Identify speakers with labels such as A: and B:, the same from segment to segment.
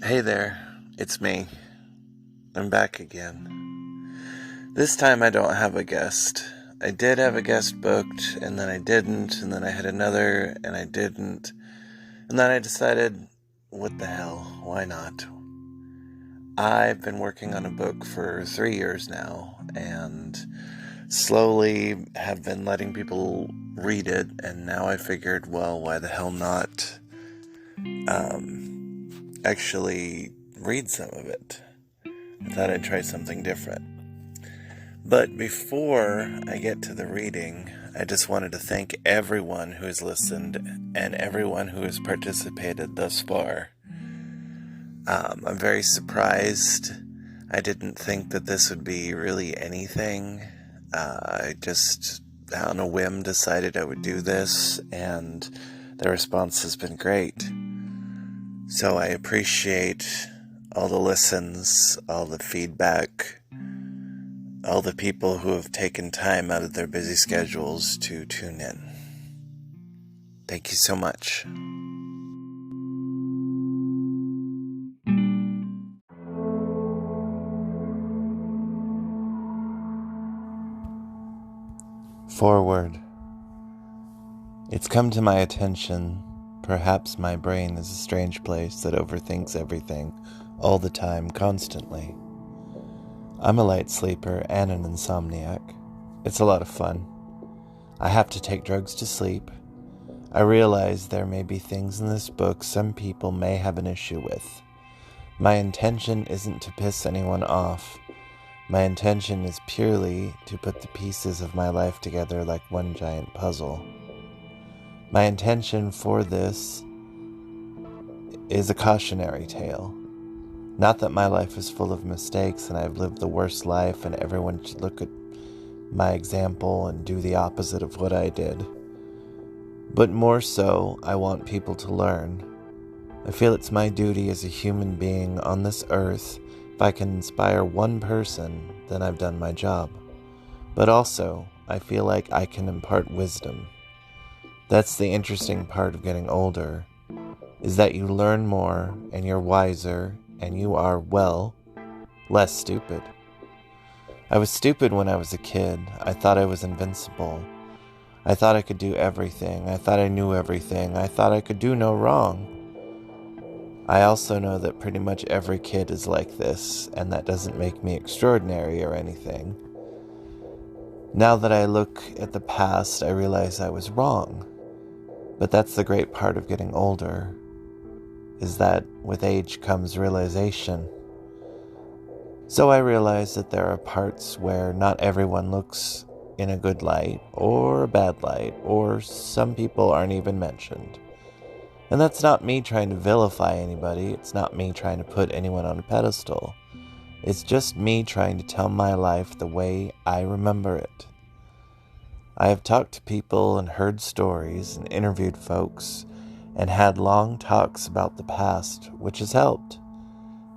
A: Hey there, it's me. I'm back again. This time I don't have a guest. I did have a guest booked, and then I didn't, and then I had another, and I didn't. And then I decided, what the hell, why not? I've been working on a book for 3 years now, and slowly have been letting people read it, and now I figured, well, why the hell not actually read some of it. I thought I'd try something different. But before I get to the reading, I just wanted to thank everyone who has listened and everyone who has participated thus far. I'm very surprised. I didn't think that this would be really anything. I just, on a whim, decided I would do this, and the response has been great. So I appreciate all the listens, all the feedback, all the people who have taken time out of their busy schedules to tune in. Thank you so much. Forward. It's come to my attention, perhaps my brain is a strange place that overthinks everything, all the time, constantly. I'm a light sleeper and an insomniac. It's a lot of fun. I have to take drugs to sleep. I realize there may be things in this book some people may have an issue with. My intention isn't to piss anyone off. My intention is purely to put the pieces of my life together like one giant puzzle. My intention for this is a cautionary tale. Not that my life is full of mistakes and I've lived the worst life and everyone should look at my example and do the opposite of what I did. But more so, I want people to learn. I feel it's my duty as a human being on this earth. If I can inspire one person, then I've done my job. But also, I feel like I can impart wisdom. That's the interesting part of getting older, is that you learn more and you're wiser and you are, well, less stupid. I was stupid when I was a kid. I thought I was invincible. I thought I could do everything. I thought I knew everything. I thought I could do no wrong. I also know that pretty much every kid is like this, and that doesn't make me extraordinary or anything. Now that I look at the past, I realize I was wrong. But that's the great part of getting older, is that with age comes realization. So I realize that there are parts where not everyone looks in a good light, or a bad light, or some people aren't even mentioned. And that's not me trying to vilify anybody, it's not me trying to put anyone on a pedestal. It's just me trying to tell my life the way I remember it. I have talked to people and heard stories and interviewed folks and had long talks about the past, which has helped.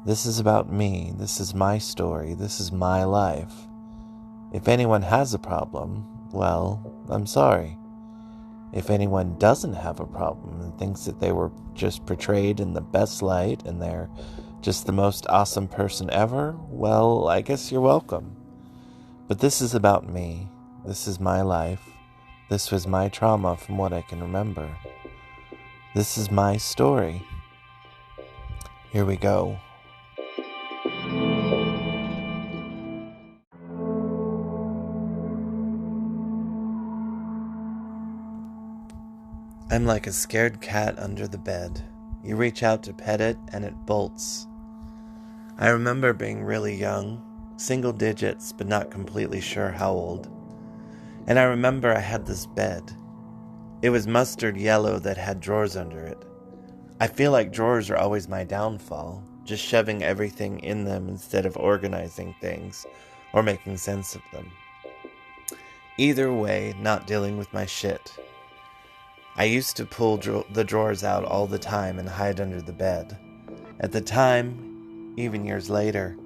A: This is about me. This is my story. This is my life. If anyone has a problem, well, I'm sorry. If anyone doesn't have a problem and thinks that they were just portrayed in the best light and they're just the most awesome person ever, well, I guess you're welcome. But this is about me. This is my life. This was my trauma from what I can remember. This is my story. Here we go. I'm like a scared cat under the bed. You reach out to pet it and it bolts. I remember being really young, single digits, but not completely sure how old. And I remember I had this bed. It was mustard yellow that had drawers under it. I feel like drawers are always my downfall, just shoving everything in them instead of organizing things or making sense of them. Either way, not dealing with my shit. I used to pull the drawers out all the time and hide under the bed. At the time, even years later,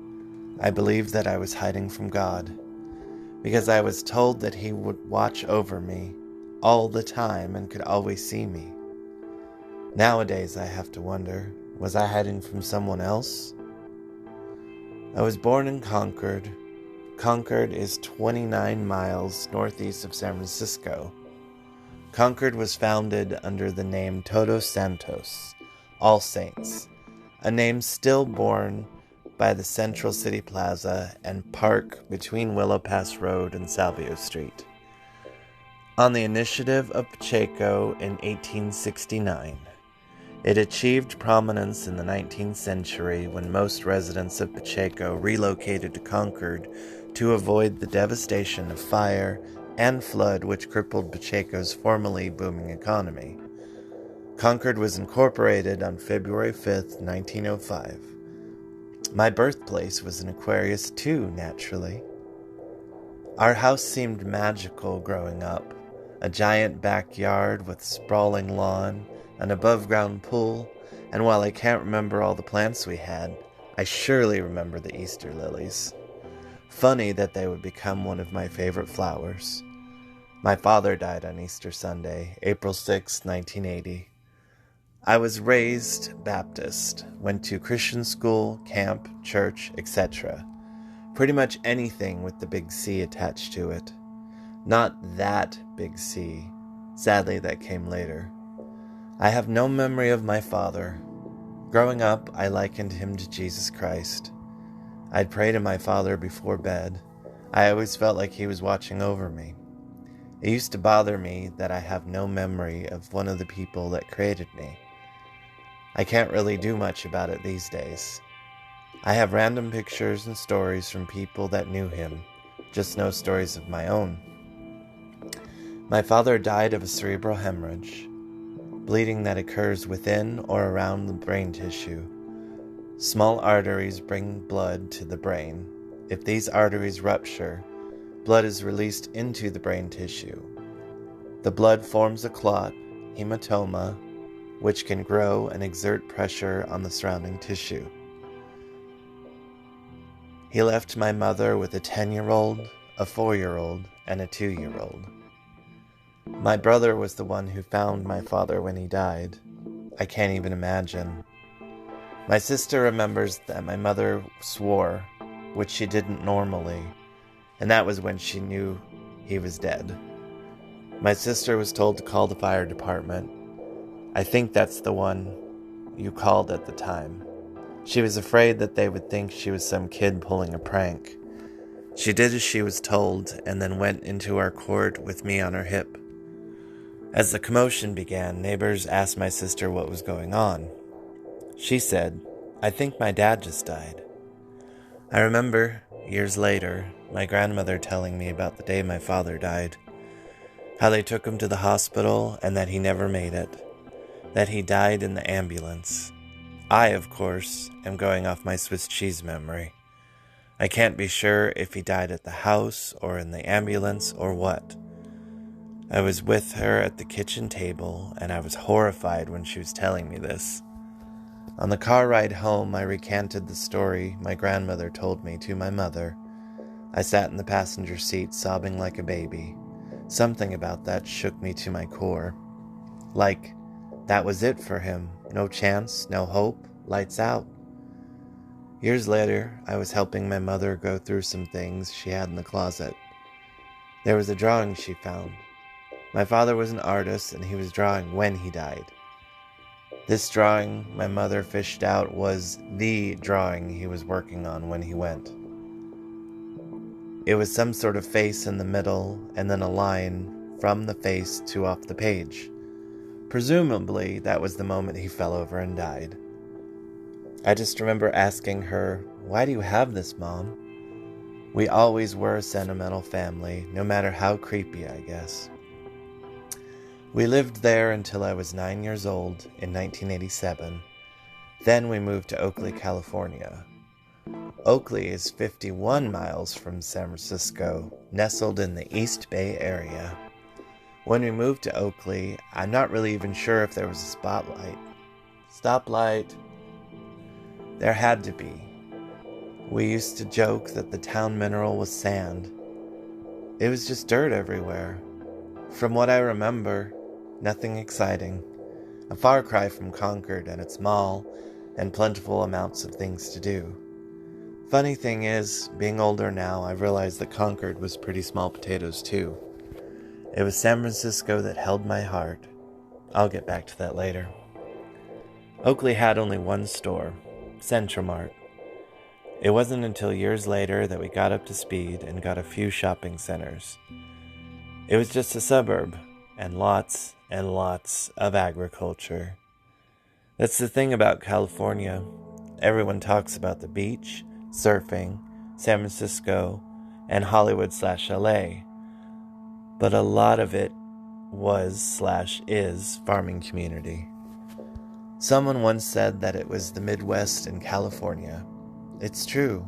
A: I believed that I was hiding from God, because I was told that He would watch over me all the time and could always see me. Nowadays I have to wonder, Was I hiding from someone else? I was born in Concord. Concord is 29 miles northeast of San Francisco. Concord was founded under the name Todos Santos, All Saints, a name still borne by the Central City Plaza and park between Willow Pass Road and Salvio Street. On the initiative of Pacheco in 1869, it achieved prominence in the 19th century when most residents of Pacheco relocated to Concord to avoid the devastation of fire and flood which crippled Pacheco's formerly booming economy. Concord was incorporated on February 5th, 1905. My birthplace was in Aquarius too, naturally. Our house seemed magical growing up. A giant backyard with a sprawling lawn, an above-ground pool, and while I can't remember all the plants we had, I surely remember the Easter lilies. Funny that they would become one of my favorite flowers. My father died on Easter Sunday, April 6, 1980. I was raised Baptist, went to Christian school, camp, church, etc. Pretty much anything with the big C attached to it. Not that big C. Sadly, that came later. I have no memory of my father. Growing up, I likened him to Jesus Christ. I'd pray to my father before bed. I always felt like he was watching over me. It used to bother me that I have no memory of one of the people that created me. I can't really do much about it these days. I have random pictures and stories from people that knew him, just no stories of my own. My father died of a cerebral hemorrhage, bleeding that occurs within or around the brain tissue. Small arteries bring blood to the brain. If these arteries rupture, blood is released into the brain tissue. The blood forms a clot, hematoma, which can grow and exert pressure on the surrounding tissue. He left my mother with a 10-year-old, a 4-year-old, and a 2-year-old. My brother was the one who found my father when he died. I can't even imagine. My sister remembers that my mother swore, which she didn't normally, and that was when she knew he was dead. My sister was told to call the fire department. I think that's the one you called at the time. She was afraid that they would think she was some kid pulling a prank. She did as she was told and then went into our court with me on her hip. As the commotion began, neighbors asked my sister what was going on. She said, "I think my dad just died." I remember, years later, my grandmother telling me about the day my father died, how they took him to the hospital and that he never made it, that he died in the ambulance. I, of course, am going off my Swiss cheese memory. I can't be sure if he died at the house or in the ambulance or what. I was with her at the kitchen table, and I was horrified when she was telling me this. On the car ride home, I recanted the story my grandmother told me to my mother. I sat in the passenger seat sobbing like a baby. Something about that shook me to my core. Like, that was it for him. No chance, no hope, lights out. Years later, I was helping my mother go through some things she had in the closet. There was a drawing she found. My father was an artist, and he was drawing when he died. This drawing my mother fished out was the drawing he was working on when he went. It was some sort of face in the middle, and then a line from the face to off the page. Presumably, that was the moment he fell over and died. I just remember asking her, "Why do you have this, Mom?" We always were a sentimental family, no matter how creepy, I guess. We lived there until I was 9 years old in 1987. Then we moved to Oakley, California. Oakley is 51 miles from San Francisco, nestled in the East Bay area. When we moved to Oakley, I'm not really even sure if there was a stoplight. There had to be. We used to joke that the town mineral was sand. It was just dirt everywhere. From what I remember, nothing exciting. A far cry from Concord and its mall, and plentiful amounts of things to do. Funny thing is, being older now, I've realized that Concord was pretty small potatoes too. It was San Francisco that held my heart. I'll get back to that later. Oakley had only one store, Centromart. It wasn't until years later that we got up to speed and got a few shopping centers. It was just a suburb, and lots of agriculture. That's the thing about California. Everyone talks about the beach, surfing, San Francisco, and Hollywood/LA. But a lot of it was/is farming community. Someone once said that it was the Midwest in California. It's true.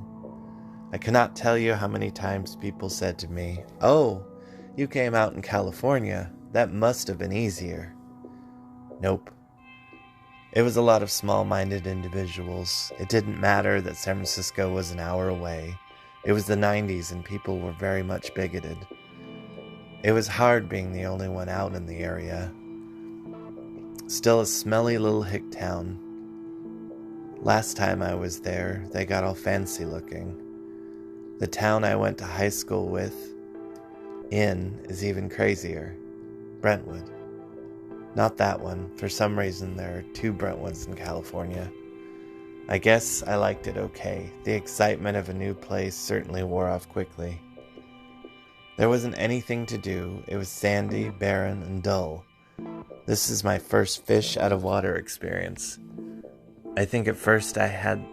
A: I cannot tell you how many times people said to me, "Oh, you came out in California. That must have been easier." Nope. It was a lot of small-minded individuals. It didn't matter that San Francisco was an hour away. It was the 90s and people were very much bigoted. It was hard being the only one out in the area. Still a smelly little hick town. Last time I was there, they got all fancy looking. The town I went to high school with is even crazier. Brentwood. Not that one. For some reason, there are 2 Brentwoods in California. I guess I liked it okay. The excitement of a new place certainly wore off quickly. There wasn't anything to do. It was sandy, barren, and dull. This is my first fish out of water experience. I think at first I had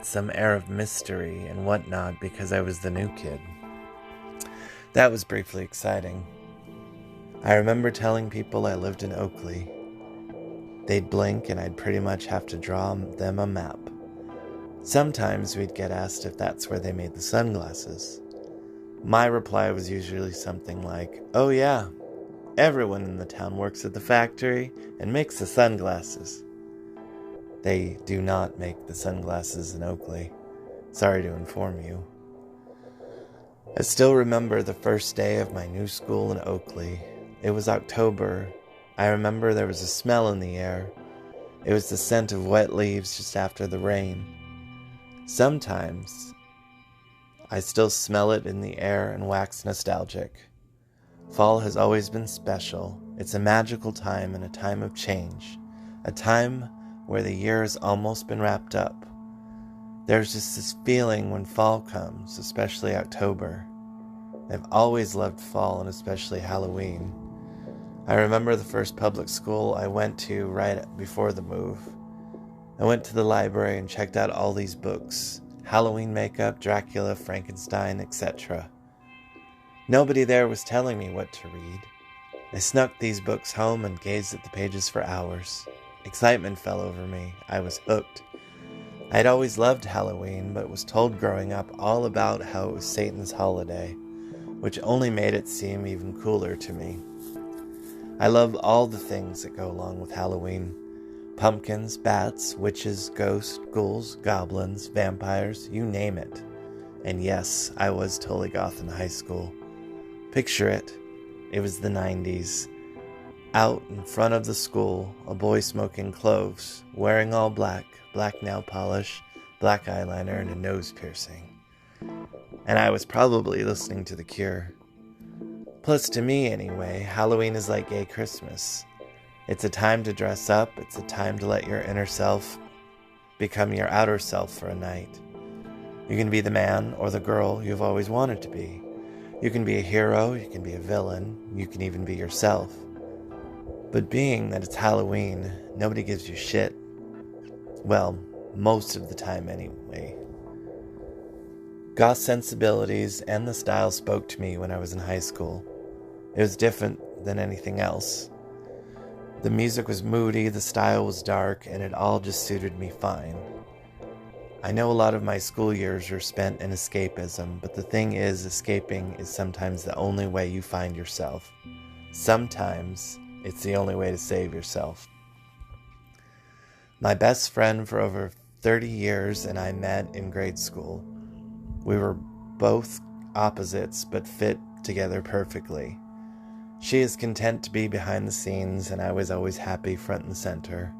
A: some air of mystery and whatnot because I was the new kid. That was briefly exciting. I remember telling people I lived in Oakley. They'd blink and I'd pretty much have to draw them a map. Sometimes we'd get asked if that's where they made the sunglasses. My reply was usually something like, "Oh yeah, everyone in the town works at the factory and makes the sunglasses." They do not make the sunglasses in Oakley. Sorry to inform you. I still remember the first day of my new school in Oakley. It was October. I remember there was a smell in the air. It was the scent of wet leaves just after the rain. Sometimes I still smell it in the air and wax nostalgic. Fall has always been special. It's a magical time and a time of change. A time where the year has almost been wrapped up. There's just this feeling when fall comes, especially October. I've always loved fall and especially Halloween. I remember the first public school I went to right before the move. I went to the library and checked out all these books. Halloween makeup, Dracula, Frankenstein, etc. Nobody there was telling me what to read. I snuck these books home and gazed at the pages for hours. Excitement fell over me. I was hooked. I'd always loved Halloween, but was told growing up all about how it was Satan's holiday, which only made it seem even cooler to me. I love all the things that go along with Halloween. Pumpkins, bats, witches, ghosts, ghouls, goblins, vampires, you name it. And yes, I was totally goth in high school. Picture it. It was the 90s. Out in front of the school, a boy smoking cloves, wearing all black, black nail polish, black eyeliner, and a nose piercing. And I was probably listening to The Cure. Plus, to me anyway, Halloween is like gay Christmas. It's a time to dress up. It's a time to let your inner self become your outer self for a night. You can be the man or the girl you've always wanted to be. You can be a hero, you can be a villain, you can even be yourself. But being that it's Halloween, nobody gives you shit. Well, most of the time anyway. Goth sensibilities and the style spoke to me when I was in high school. It was different than anything else. The music was moody, the style was dark, and it all just suited me fine. I know a lot of my school years were spent in escapism, but the thing is, escaping is sometimes the only way you find yourself. Sometimes it's the only way to save yourself. My best friend for over 30 years and I met in grade school. We were both opposites but fit together perfectly. She is content to be behind the scenes and I was always happy front and center.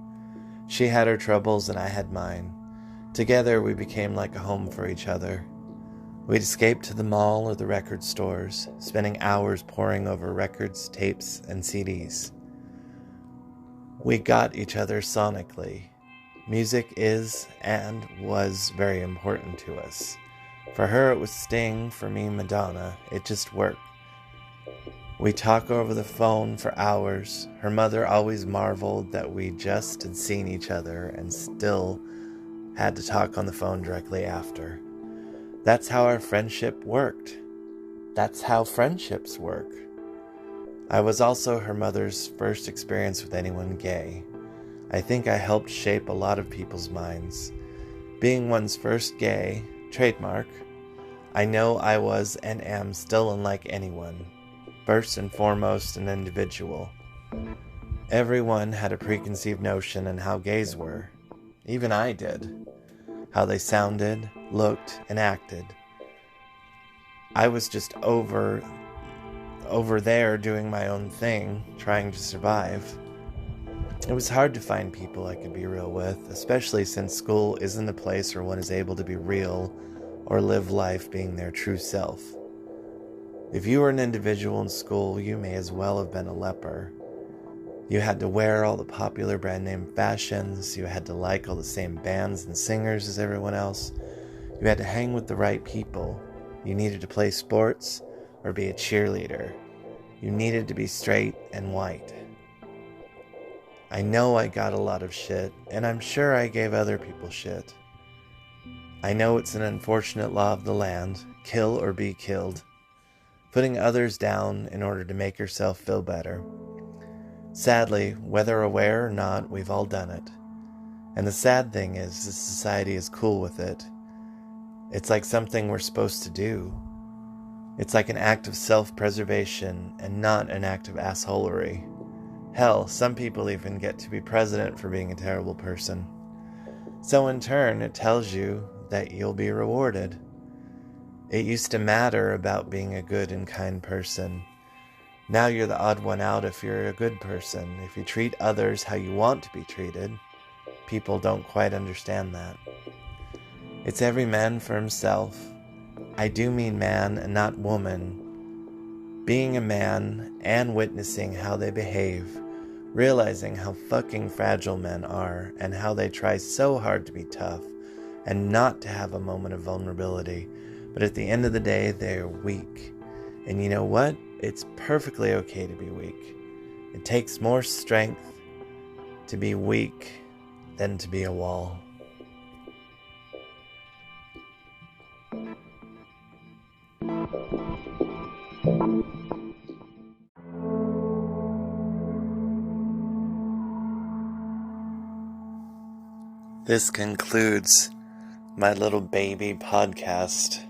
A: She had her troubles and I had mine. Together we became like a home for each other. We'd escape to the mall or the record stores, spending hours poring over records, tapes, and CDs. We got each other sonically. Music is and was very important to us. For her it was Sting, for me Madonna. It just worked. We talk over the phone for hours. Her mother always marveled that we just had seen each other and still had to talk on the phone directly after. That's how our friendship worked. That's how friendships work. I was also her mother's first experience with anyone gay. I think I helped shape a lot of people's minds. Being one's first gay, trademark, I know I was and am still unlike anyone. First and foremost, an individual. Everyone had a preconceived notion on how gays were. Even I did. How they sounded, looked, and acted. I was just over there doing my own thing, trying to survive. It was hard to find people I could be real with, especially since school isn't a place where one is able to be real or live life being their true self. If you were an individual in school, you may as well have been a leper. You had to wear all the popular brand name fashions, you had to like all the same bands and singers as everyone else, you had to hang with the right people, you needed to play sports or be a cheerleader, you needed to be straight and white. I know I got a lot of shit, and I'm sure I gave other people shit. I know it's an unfortunate law of the land, kill or be killed. Putting others down in order to make yourself feel better. Sadly, whether aware or not, we've all done it. And the sad thing is, the society is cool with it. It's like something we're supposed to do. It's like an act of self-preservation and not an act of assholery. Hell, some people even get to be president for being a terrible person. So in turn, it tells you that you'll be rewarded. It used to matter about being a good and kind person. Now you're the odd one out if you're a good person. If you treat others how you want to be treated, people don't quite understand that. It's every man for himself. I do mean man and not woman. Being a man and witnessing how they behave, realizing how fucking fragile men are and how they try so hard to be tough and not to have a moment of vulnerability. But at the end of the day, they're weak. And you know what? It's perfectly okay to be weak. It takes more strength to be weak than to be a wall. This concludes my little baby podcast.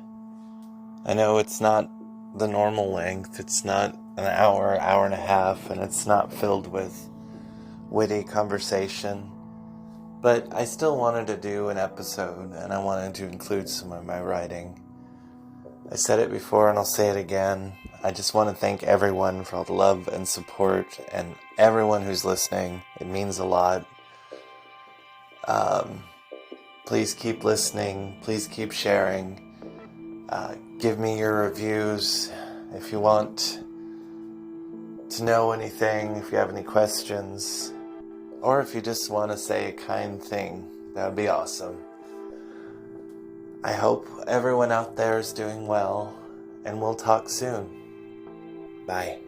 A: I know it's not the normal length, it's not an hour and a half, and it's not filled with witty conversation, but I still wanted to do an episode, and I wanted to include some of my writing. I said it before and I'll say it again. I just want to thank everyone for all the love and support, and everyone who's listening. It means a lot. Please keep listening, please keep sharing. Give me your reviews if you want to know anything, if you have any questions, or if you just want to say a kind thing. That would be awesome. I hope everyone out there is doing well, and we'll talk soon. Bye.